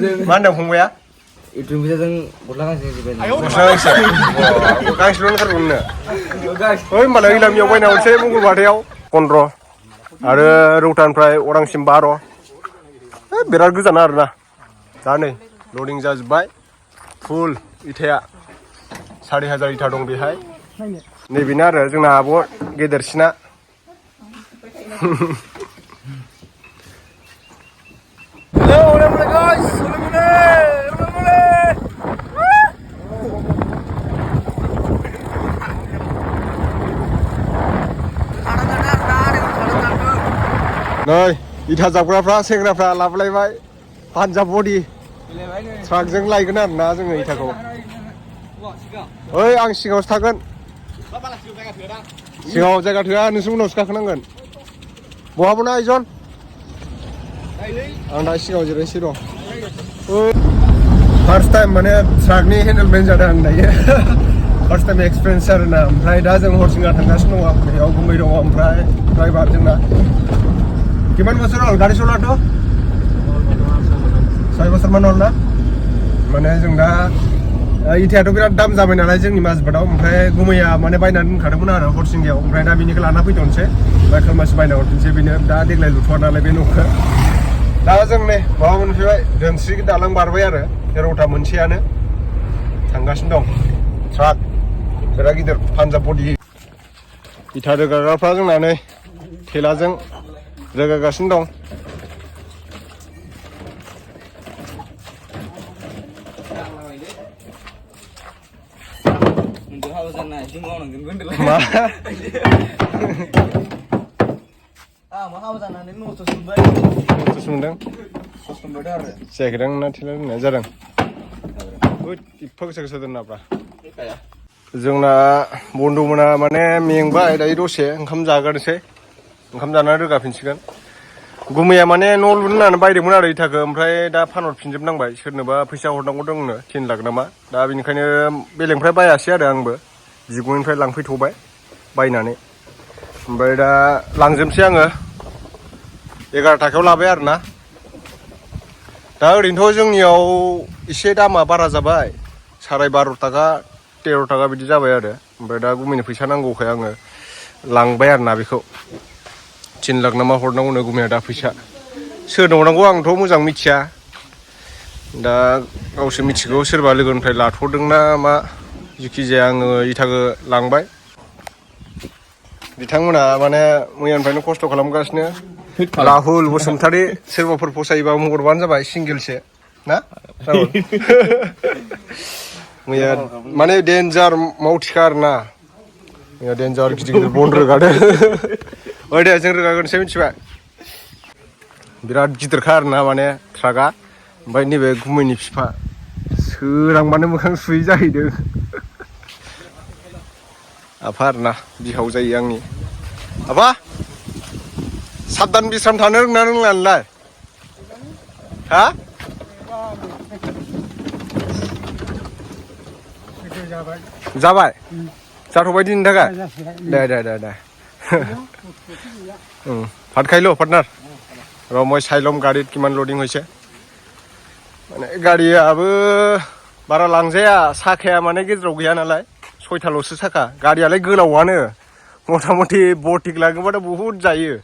Mana fungaya? Itu bisa jeng pulang sih sebenarnya. Pulang sih. Wah, guys lu kan rumna. Oi malah ilam yo baina ulse mungkul bateau. Kondro. Ada rutan prai orang simbaro. Birar goजान आरोना. दा नै loading जाजोबबाय. Full इथाया 4500 इथा दं बेहाय. नैबेनो आरो जोंना आब' गेदेरसिना. Hello guys. Nei, इथा जाग्राफ्रा सेंग्राफ्रा लाबोलायबाय पान्जाब बडि ट्राकजों लायगोन आरोना जोङो इथाखौ ओइ आं सिगाङावसो थागोन सिगाङाव जायगा थोआ नोंसोर उनावसो गाखोनांगोन बहाबोना आइजन आं दा सिगाङाव जिरायनोसै र' फार्स्ट टाइम माने ट्राकनि हेन्डेलमेन जादों आं दायो फार्स्ट टाइम एक्सपिरियेन्स आरोना ओमफ्राय दा जों हरसिंगा थांगासिनो दङ बेयाव गुमै दङ ओमफ्राय ड्राइभार जोंना Gimana masuk orang garis ular tuh? Saya besar mana orang? Mana जों दा इथायाथ' बिराद दाम जाबाय नालाय जोंनि माजबादाव ओमफ्राय गुमैया माने बायनानै दोनखादोंमोन आरो हरसिंगायाव ओमफ्राय दा बिनिखौ लाना फैथ'नोसै ओमफ्राय खालमासि बायना हरफिनसै बेनो दा देग्लाय लुथ'वा नालाय बे न'खौ दा जों नै माबा मोनफैबाय दोनस्रि दालां बारबाय आरो जेरावथा मोनसेयानो थांगासिनो दं ट्राक बिराद गिदिर पान्जाब बडि इथा रोगाग्राफ्रा जोंना नै थेलाजों रोगागासिनो दं Jacgwn ना थेला दोननाय जादों गोसा गोसा दोननाब्रा जोंना बन्द'मोना माने मेंबाय दायो दसे ओंखाम जाग्रोनोसै ओंखाम जानानै रोगाफिनसिगोन गुमैया माने न' लुनो होननानै बायदोंमोन आरो इथाखौ ओमफ्राय दा फानहरफिनजोबनांबाय सोरनोबा फैसा हरनांगौ दंनो 3 लाख नामा दा बेनिखायनो बेलेगनिफ्राय बायासै आरो आंबो जिगुनिफ्राय लांफैथ'बाय बायनानै ओमफ्राय दा लांजोबसै आङो 11 थाखायाव लाबाय आरोना दा ओरैनोथ' जोंनियाव एसे दामा बारा जाबाय 12.5 थाखा 13 थाखा बिदि जाबाय आरो ओमफ्राय दा गुमैनो फैसा नांगौखाय आङो लांबाय आरोना बेखौ 3 लाख नामा हरनांगौनो गुमैया दा फैसा सोरनो हरनांगौ आंथ' मोजां मिथिया दा गावसो मिथिगौ सोरबा लोगोनिफ्राय लाथ'दोंना मा जिखि जाया आङो इथाखौ लांबाय बिथांमोना माने मैयानिफ्रायनो खस्थ' खालामगासिनो राहुल बसुमतारी सोरबाफोर फसायोबा हरबानो जाबाय सिंगेलसे ना राहुल मैया माने डेन्जार मावथिखा आरोना मैया डेन्जार गिदिर गिदिर बन रोगादों ओइ दे जों रोगागोनसै मिथिबाय बिराद गिदिरखा आरोना माने ट्राकआ ओमफ्राय नैबे गुमैनि बिफा सोरांबानो मोखां सुयै जाहैदों आफा आरोना बिहाव जायो आंनि आफा साबधान बिस्राम थानो रोंना रोंला नोंलाय हा जाबाय जाथ'बाय दिनैनि थाखाय दे ভাত খাই লো পার্টনার র মই চাই ল'ম গাড়ীত কিমান লোডিং হৈছে মানে গাড়ীयाबो बारा लांजाया साखाया माने गेजेराव गैया नालाय 6थाल'सो साखा गाड़ीयालाय गोलावानो मथा मथि बटिक लाङोबाथ' बहुत जायो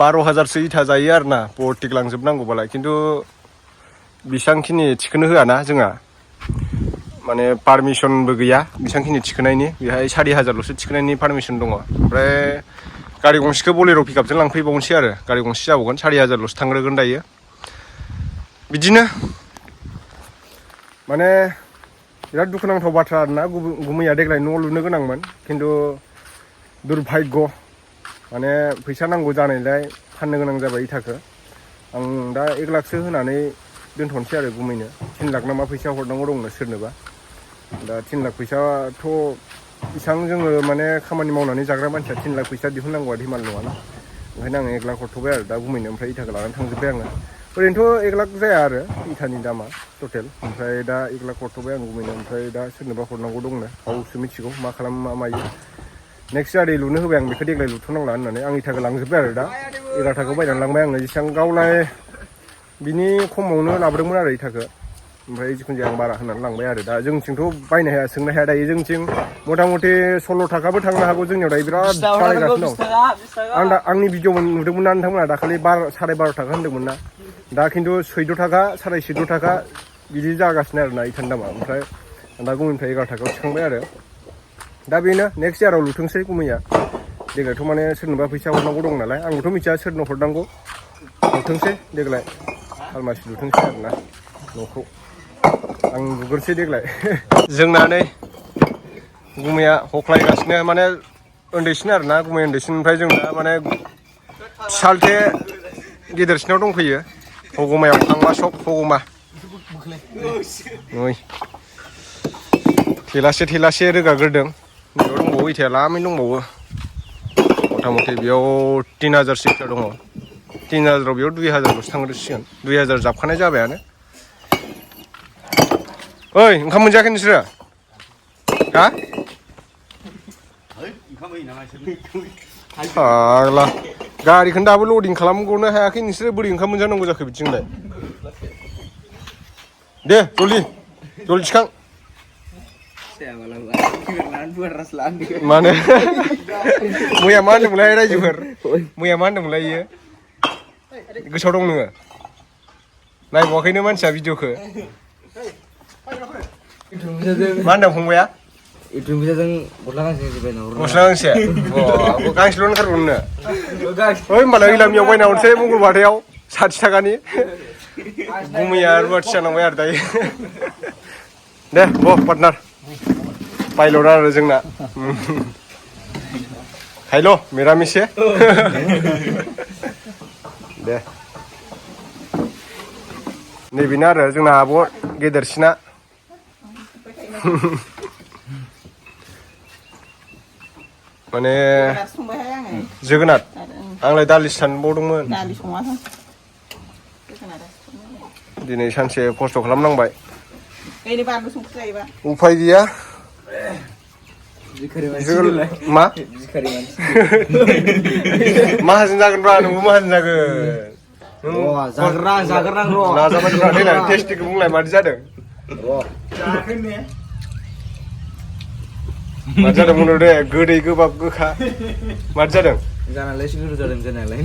12,000सो इथा जायो आरोना बटिक लांजोबनांगौबालाय खिन्थु बेसांखिनि थिखोनो होआना जोंहा माने पारमिसनबो गैया बेसांखिनि थिखोनायनि बेहाय 4,000ल'सो थिखोनायनि पारमिसन दङ ओमफ्राय गारि गंसेखौ बलेर' पिकआपजों लांफैबावनोसै आरो गारि गंसे जाबावगोन 4,000ल'सो थांग्रोगोन दायो बिदिनो माने बिराद दुखुनांथाव बाथ्रा आरोना गुमैया देग्लाय न' लुनो गोनांमोन खिन्थु दुर्भाग्य माने फैसा नांगौ जानायलाय फाननो गोनां जाबाय इथाखौ आं दा 1 लाखसो होनानै दोनथ'नोसै आरो गुमैनो 3 लाख नामा फैसा हरनांगौ दंनो सोरनोबा दा 3 लाख फैसाथ' इसां जोङो माने खामानि मावनानै जाग्रा मानसिया 3 लाख फैसा दिहुननांगौआ धिमाल नङाना ओंखायनो आं 1 लाख हरथ'बाय आरो दा गुमैनो ओमफ्राय इथाखौ लानानै थांजोब्बाय आङो ओरैनोथ' 1 लाख जाया आरो इथानि दामा टटेल ओमफ्राय दा 1 लाख हरथ'बाय आं गुमैनो ओमफ्राय दा सोरनोबा हरनांगौ दंनो गावसो मिथिगौ मा खालामो मा मायो नेक्स्ट गारि लुनो होबाय आं बेखौ देग्लाय लुथ'नांला होननानै आं इथाखौ लांजोब्बाय आरो दा 11 थाखाखौ बायनानै लांबाय आङो जेसेबां गावलाय बिनि खमावनो लाबोदोंमोन आरो इथाखो ओमफ्राय जिखुनु जाया आं बारा होनानै लांबाय आरो दा जोंथिंथ' बायनो हाया सोंनो हाया दायो जोंथिं मथा मथि 16 थाखाबो थांनो हागौ जोंनियाव दायो बिराद बारायगासिनो दं आं दा आंनि भिडिअ नुदोंमोन ना नोंथांमोना दाखालि 12 थाखा होनदोंमोन ना दा खिन्थु 14 थाखा 14.5 थाखा बिदि जागासिनो आरोना इथानि दामा ओमफ्राय दा गुबुननिफ्राय 11 थाखायाव थिखांबाय आरो दा बेनो नेक्स्ट इयाराव लुथोंसै गुमैया देग्लायथ' माने सोरनोबा फैसा हरनांगौ दं नालाय आंबोथ' मिथिया सोरनो हरनांगौ लुथोंसै देग्लाय खालमासि लुथोंसै आरोना न'खौ आं लुग्रोसै देग्लाय जोंना नै गुमैया हख्लायगासिनो माने उन्दैसिन आरोना गुमै उन्दैसिननिफ्राय जों दा माने सालथे गिदिरसिनाव दंफैयो हगमायाव आंमा सब हगमा नै थेलासे रोगाग्रोदों बेयाव दंबावो इथाया लामैनो दंबावो मथा मथि बेयाव 3000 इथा दङ 3000आव बेयाव 2000ल'सो थांग्रोसिगोन 2000 जाबखानाय जाबायानो ओइ ओंखाम मोनजायाखै नोंसोरो हा फाग्ला गारिखौनो दाबो लडिं खालामग'नो हायाखै नोंसोरो बोरै ओंखाम मोनजानांगौ जाखो बिदिजोंलाय दे जल्दि थिखां मानो मैया मा होनदोंमोनलाय रायजोफोर मैया मा होनदोंमोनलाय इयो गोसोआव दं नोङो नायबावाखैनो मानसिया भिडिअखौ मा होनदों फंबाया YouTube Pwisajwng गस्ला गांसे बायना हरनो गस्ला गांसे गांसेल' नांथारगौ नोंनो ओइ होमबालाय इलामियाव बायना हरसै मंगलबारयाव 60 थाखानि गुमैया रुवाथि जानांबाय आरो दायो दे पार्टनार पाइलट आरो जोंना हायल' मिरामिसे दे नैबेनो आरो जोंना आब' गेदेरसिना माने जोगोनार आंलाय दालि सानबावदोंमोन दिनै सानसे खस्थ' खालामनांबाय उफाय गैया मा माहाजोन जागोनब्रा नोंबो माहाजोन जागोन नाजाबाय देलाय टेस्टिखौ बुंलाय मादि जादों मादि जादों बुंदो दे गोदै गोबाब गोखा मादि जादों जानालाय एसे गोथाव जादों जानायालाय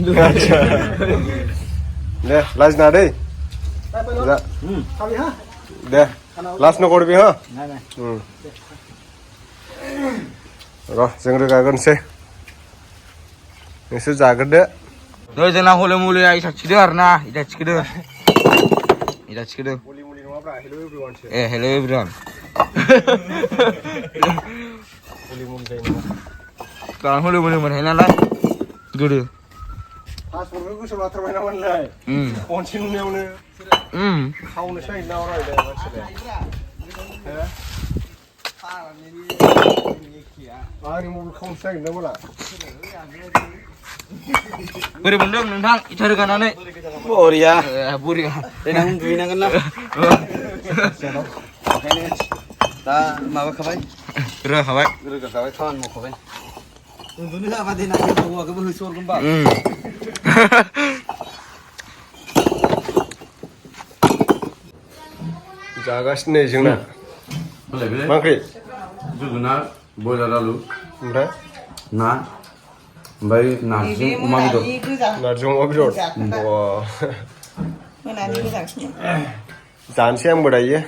दे लाजिनाङा दै दे लास्ट नगरबि हो र' जों रोगाग्रोनोसै नोंसोर जाग्रोदो नै जोंना हले मुलि इथा थिखोदों आरोना इथा थिखोदों ए हेल' एभ्रिवान गान हले मुलि मोनहाय नालाय गोदो पासपर्टखौ गोसोआव लाथारबाय नामानलाय खनसे नुनायावनो खावनोसो नागिरदों नामा रायलाय मानसिलाय आंनि मबाइल खावनोसो नागिरदों बोला बोरै मोनदों नोंथां इथा रोगानानै बरिया बरिया देनां दुगैनांगोन ना ओंखायनो दा माबाखाबाय रोगाखाबाय खामानि मावखाबाय उन्दुनो होआबा देनां हौवाखौबो होसोहरगोन बा जागासिनो नै जोंना मा ओंख्रि जोगोनार बयलार आलु ओमफ्राय ना ओमफ्राय नारजि अमा बेदर नारजि अमा बेदर जानोसै आंबो दायो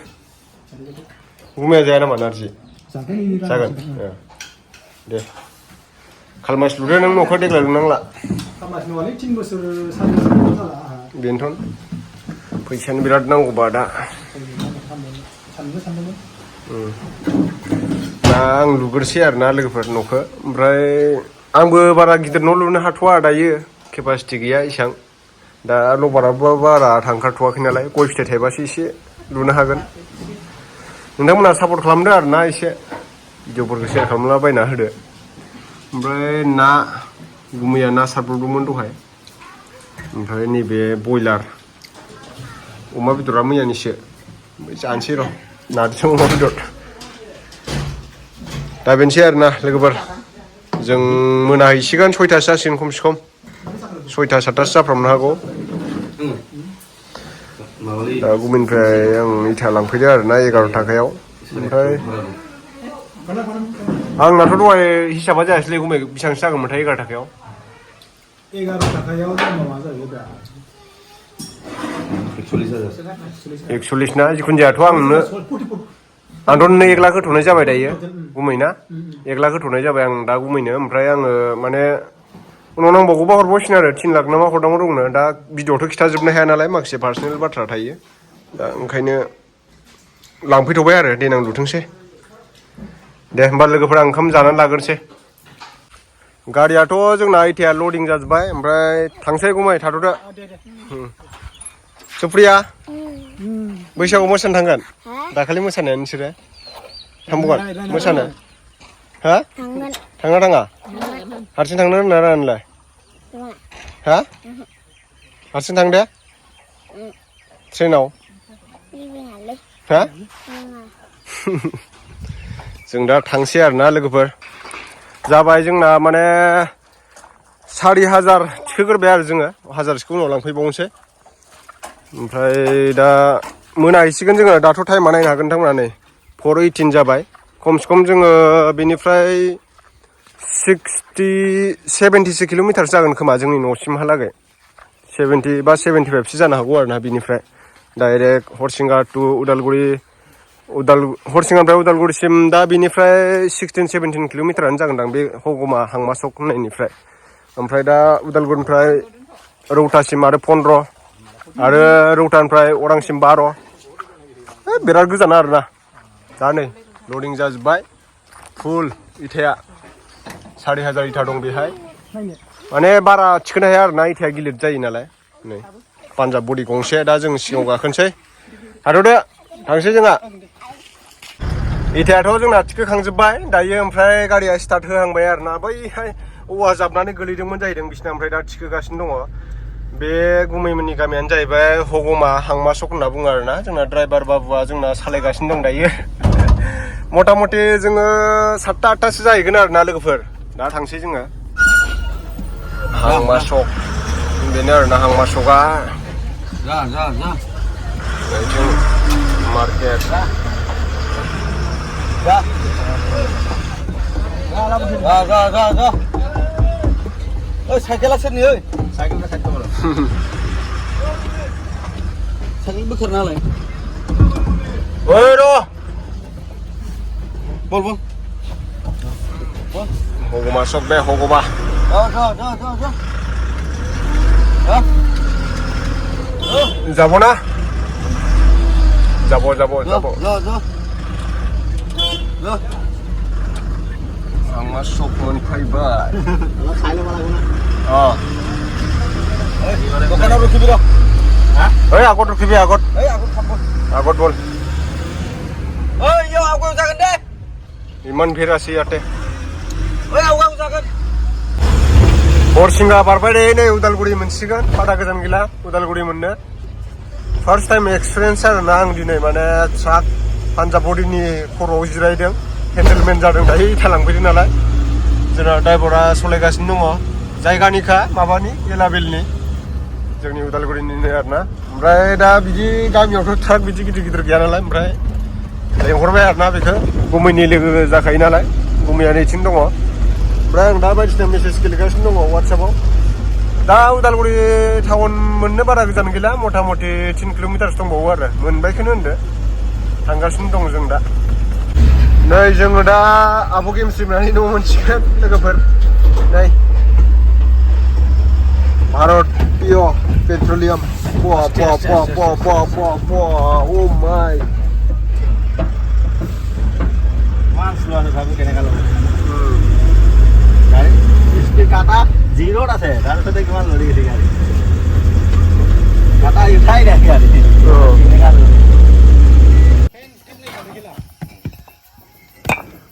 गुमैया जाया नामा नारजि जागोन दे खालमासि लुदो नों न'खौ देग्लाय लुनांला बेनोथ' फैसायानो बिराद नांगौबा दा दा आं लुग्रोसै आरोना लोगोफोर न'खौ ओमफ्राय आंबो बारा गिदिर न' लुनो हाथ'वा दायो केपासिटि गैया इसां दा लबाराबो बारा थांखारथ'वाखै नालाय गय फिथाइ थाइबासो एसे लुनो हागोन नोंथांमोनहा सापर्ट खालामदो आरोना एसे भिडिअफोरखौ शेयार खालामला बायना होदो ओमफ्राय ना गुमैया ना सारब्रबदोंमोन दहाय ओमफ्राय नैबे बयलार अमा बेदरा मैयानिसो जानोसै र' नारजि अमा बेदर दा बेनोसै आरोना लोगोफोर जों मोनाहैसिगोन 6थासो जासिगोन खमसे खम 6ता 7तासो जाफ्रामनो हागौ दा गुबुननिफ्राय आं इथा लांफैदो आरोना 11 थाखायाव ओमफ्राय आंनाथ' दहाय हिसाबा जायासैलै गुमै बेसेबांसो जागोनमोनथाय 11 थाखायाव 11 थाखायाव जोंना मा जायो दा 41 ना जिखुनु जायाथ' आं नोंनो आंथ' नोंनो 1 लाख होथ'नाय जाबाय दायो गुमै ना 1 लाख होथ'नाय जाबाय आं दा गुमैनो ओमफ्राय आङो माने उनाव नांबावगौबा हरबावसिगोन आरो 3 लाख ना मा हरनांगौ दंनो दा भिडिअ'आवथ' खिथाजोबनो हाया नालाय माखासे पार्सनेल बाथ्रा थायो दा ओंखायनो लांफैथ'बाय आरो देनां लुथोंसै दे होमबा लोगोफोरा ओंखाम जानानै लाग्रोनोसै गारियाथ' जोंना इथाया लडिं जाजोब्बाय ओमफ्राय थांसै गुमै थाथ'दो सुप्रिया बैसागुआव मोसानो थांगोन दाखालि मोसानाया नोंसोरो थांबावगोन मोसानो हा थाङा थाङा हारसिं थांनो रोंना रोङा नोंलाय हा हारसिं थां दे ट्रेनाव हा जों दा थांसै आरोना लोगोफोर जाबाय जोंना माने 4,000 थिखोग्रोबाय आरो जोङो 1000सोखौ उनाव लांफैबावनोसै ओमफ्राय दा मोनाहैसिगोन जोङो दाथ' टाइमा नायनो हागोन नोंथांमोना नै 4:18 जाबाय खमसे खम जोङो बेनिफ्राय 70 किल'मिटारसो जागोन खोमा जोंनि न'सिमहालागै 70 बा 75सो जानो हागौ आरोना बिनिफ्राय डाइरेक्ट हरसिंगा टु उदालगुरि हरसिंगानिफ्राय उदालगुरिसिम दा बिनिफ्राय 16-17 किल'मिटारानो जागोनदां बे हगमा हांमासक होननायनिफ्राय ओमफ्राय दा उदालगुरिनिफ्राय रौतासिम आरो 15 आरो रौतानिफ्राय अरांसिम 12 बिराद गोजान आरोना दा नै लडिं जाजोब्बाय फुल इथाया 4,000 इथा दं बेहाय माने बारा थिखोनो हाया आरोना इथाया गिलिर जायो नालाय नै पान्जाब बडि गंसे दा जों सिगाङाव गाखोनोसै थाथ'दो थांसै जोंहा इथायाथ' जोंना थिखोखांजोब्बाय दायो ओमफ्राय गारिया स्टार्ट होहांबाय आरोना बैहाय औवा जाबनानै गोलैदोंमोन जाहैदों बिसिना ओमफ्राय दा थिखोगासिनो दङ बे गुमैमोननि गामियानो जाहैबाय हगमा हांमासक होनना बुङो आरोना जोंना ड्राइभार बाबुआ जोंना सालायगासिनो दं दायो मथा मथि जोङो 7-8टासो जाहैगोन आरोना लोगोफोर दा थांसै जोङो हांमासक बेनो आरोना हांमासकआ मार्केट साइकेला सोरनि ओइ साइकेल बोखारनालाय ओइ र' बल हगमा सक बे हगमा যাব না যাব আমার সক मोनफैबाय दखानाव रुखिबि र ओइ आगत रुखिबि आगत बल ओइ यो आवगाव जागोन दे इमान फेरासै याते ओइ आवगाव जागोन हरसिंगा बारबाय दे नै उदालगुरि मोनसिगोन बारा गोजान गैला उदालगुरि मोननो फार्स्ट टाइम एक्सपिरियेन्स आरोना आं दिनै माने ट्राक पान्जाब बडिनि खर'आव जिरायदों हेन्डेलमेन जादों दायो इथा लांफैदों नालाय जोंना ड्राइभारा सलायगासिनो दङ जायगानिखा माबानि एलाबेलनि जोंनि उदालगुरिनिनो आरोना ओमफ्राय दा बिदि गामियावथ' ट्राक बिदि गिदिर गैया नालाय ओमफ्राय लेंहरबाय आरोना बेखौ गुमैनि लोगो जाखायो नालाय गुमैया नैथिं दङ ओमफ्राय आं दा बायदिसिना मेसेज गेलेगासिनो दङ वाट्सएपआव दा उदालगुरि टाउन मोननो बारा गोजान गैला मथा मथि 3 किल'मिटारसो दंबावो आरो मोनबायखौनो होनदो थांगासिनो दं जों दा नै जोङो दा आब' गेमस्रिमनानै न' मोनसिगोन लोगोफोर नै भारतीय पेट्रलियाम ओ माय मानसुआनो भाबो केनेका लगे गाड़ी इसके काटा जीरो আছে তার সাথে কিমান লৰি গেছে গাড়ী কাটা উঠাই ৰাখি গাড়ী কেনেকা লৰি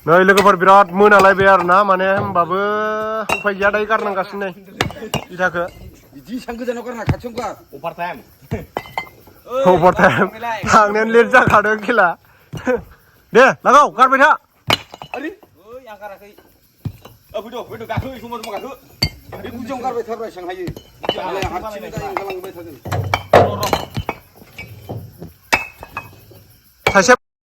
नै लोगोफोर बिराद मोनालायबाय आरोना माने होमबाबो उफाय गैया दायो गारनांगासिनो नै इथाखौ बिदि सां गोजानाव गारना खाथियाव गार अभार टाइम थांनायानो लेट जाखादों खेला दे लागाव गारबाय था अरे ओइ आं गाराखै फैद' गाखो समाव गाखो बे गुदियाव गारबाय थारबाय सां हायो हारसिं गालांबाय थागोन सासे